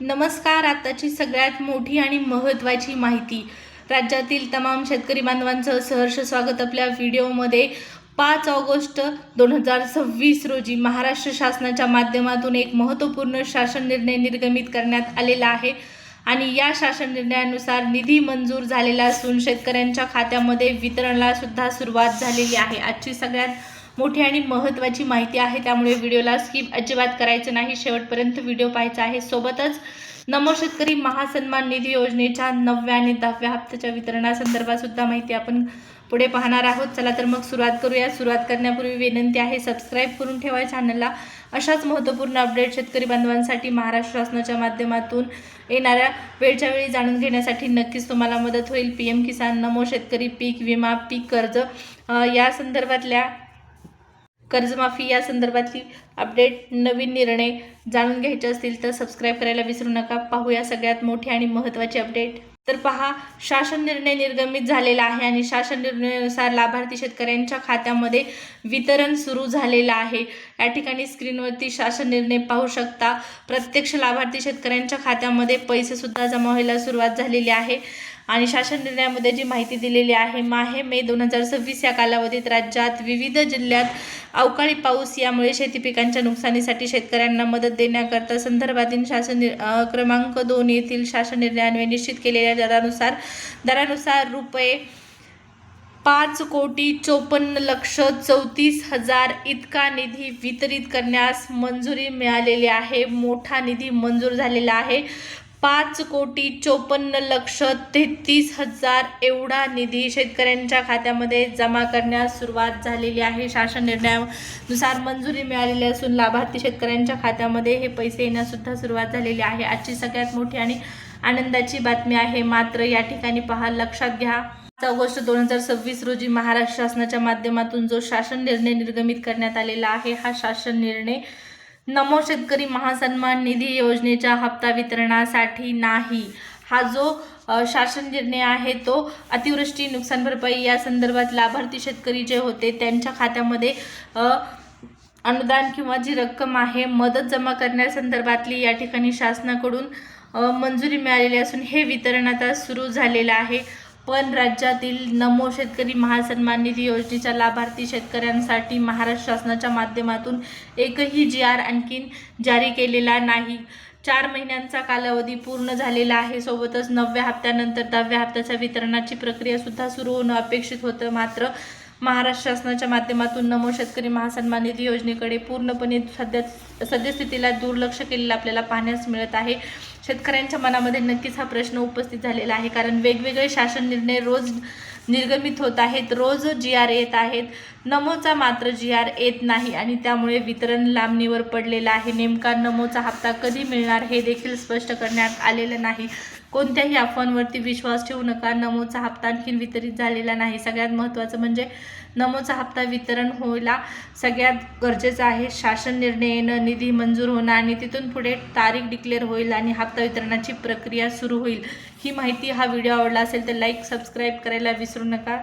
नमस्कार. आताची सगळ्यात मोठी आणि महत्त्वाची माहिती. राज्यातील तमाम शेतकरी बांधवांचं सहर्ष स्वागत आपल्या व्हिडिओमध्ये. 5 ऑगस्ट 2026 रोजी महाराष्ट्र शासनाच्या माध्यमातून एक महत्त्वपूर्ण शासन निर्णय निर्गमित करण्यात आलेला आहे आणि या शासन निर्णयानुसार निधी मंजूर झालेला असून शेतकऱ्यांच्या खात्यामध्ये वितरणाला सुद्धा सुरुवात झालेली आहे. आजची सगळ्यात मोठी आणि महत्त्वाची माहिती आहे, त्यामुळे व्हिडिओला स्किप अजिबात करायचं नाही, शेवटपर्यंत व्हिडिओ पाहायचा आहे. सोबतच नमो शेतकरी महासन्मान निधी योजनेच्या 9व्या आणि 10व्या हप्त्याच्या वितरणासंदर्भात सुद्धा माहिती आपण पुढे पाहणार आहोत. चला तर मग सुरुवात करूया. सुरुवात करण्यापूर्वी विनंती आहे, सबस्क्राईब करून ठेवा चॅनलला. अशाच महत्त्वपूर्ण अपडेट शेतकरी बांधवांसाठी महाराष्ट्र शासनाच्या माध्यमातून येणाऱ्या वेळच्या वेळी जाणून घेण्यासाठी नक्कीच तुम्हाला मदत होईल. PM किसान, नमो शेतकरी, पीक विमा, पीक कर्ज या संदर्भातल्या कर्जमाफी या संदर्भातली अपडेट, नवीन निर्णय जाणून घ्यायचे असतील तर सबस्क्राईब करायला विसरू नका. पाहूया सगळ्यात मोठी आणि महत्त्वाची अपडेट. तर पहा, शासन निर्णय निर्गमित झालेला आहे आणि शासन निर्णयानुसार लाभार्थी शेतकऱ्यांच्या खात्यामध्ये वितरण सुरू झालेलं आहे. या ठिकाणी स्क्रीनवरती शासन निर्णय पाहू शकता. प्रत्यक्ष लाभार्थी शेतकऱ्यांच्या खात्यामध्ये पैसे सुद्धा जमा व्हायला सुरुवात झालेली आहे आणि शासन निर्णयामध्ये जी माहिती दिलेली आहे, मे 2026 या कालावधीत राज्यात विविध जिल्ह्यात अवकाळी पाऊस यामुळे शेती पिकांच्या नुकसानीसाठी शेतकऱ्यांना मदत देण्याकरता संदर्भातील शासन क्रमांक 2 येथील शासन निर्णयान्वये निश्चित केलेल्या दरानुसार रुपये 5,54,34,000 इतका निधी वितरित करण्यास मंजुरी मिळालेली आहे. मोठा निधी मंजूर झालेला आहे. 5,54,33,000 एवढा निधी शेतकऱ्यांच्या खात्यामध्ये जमा करण्यास सुरुवात झालेली आहे. शासन निर्णयानुसार मंजुरी मिळालेली असून लाभार्थी शेतकऱ्यांच्या खात्यामध्ये हे पैसे येण्यासुद्धा सुरुवात झालेली आहे. आजची सगळ्यात मोठी आणि आनंदाची बातमी आहे. मात्र या ठिकाणी पहा, लक्षात घ्या, 5 ऑगस्ट 2026 रोजी महाराष्ट्र शासनाच्या माध्यमातून जो शासन निर्णय निर्गमित करण्यात आलेला आहे, हा शासन निर्णय नमो शेतकरी महासन्मान निधी योजनेच्या हप्ता वितरणासाठी नाही. हा जो शासन निर्णय आहे तो अतिवृष्टी, नुकसान भरपाई या संदर्भात लाभार्थी शेतकरी जे होते त्यांच्या खात्यामध्ये अनुदान किंवा जी रक्कम आहे मदत जमा करण्यासंदर्भातली या ठिकाणी शासनाकडून मंजुरी मिळालेली असून हे वितरण आता सुरू झालेलं आहे. पण राज्यातील नमो शेतकरी महासन्मान निधी योजनेच्या लाभार्थी शेतकऱ्यांसाठी महाराष्ट्र शासनाच्या माध्यमातून एकही GR आणखीन जारी केलेला नाही. 4 महिन्यांचा कालावधी पूर्ण झालेला आहे. सोबतच 9व्या हप्त्यानंतर 10व्या हप्त्याच्या वितरणाची प्रक्रिया सुद्धा सुरू होणं अपेक्षित होतं. मात्र महाराष्ट्र शासनाच्या माध्यमातून नमो शेतकरी महासन्मान निधी योजनेकडे पूर्णपणे सद्यस्थितीला दुर्लक्ष केलेलं आपल्याला पाहण्यास मिळत आहे. शेतकऱ्यांच्या मनामध्ये नक्कीच हा प्रश्न उपस्थित झालेला आहे, कारण वेगवेगळे शासन निर्णय रोज निर्गमित होत आहेत, रोज GR येत आहेत, नमोचा मात्र GR येत नाही आणि त्यामुळे वितरण लांबणीवर पडलेलं आहे. नेमका नमोचा हप्ता कधी मिळणार हे देखील स्पष्ट करण्यात आलेलं नाही. कोणत्याही अफवांवरती विश्वास ठेवू नका. नमोचा हप्ता आणखीन वितरित झालेला नाही. सगळ्यात महत्त्वाचं म्हणजे नमोचा हप्ता वितरण व्हायला सगळ्यात गरजेचं आहे. शासन निर्णय येणं, निधी मंजूर होणं आणि तिथून पुढे तारीख डिक्लेअर होईल आणि हप्ता वितरणाची प्रक्रिया सुरू होईल. ही माहिती, हा व्हिडिओ आवडला असेल तर लाईक, सबस्क्राईब करायला विसरू नका.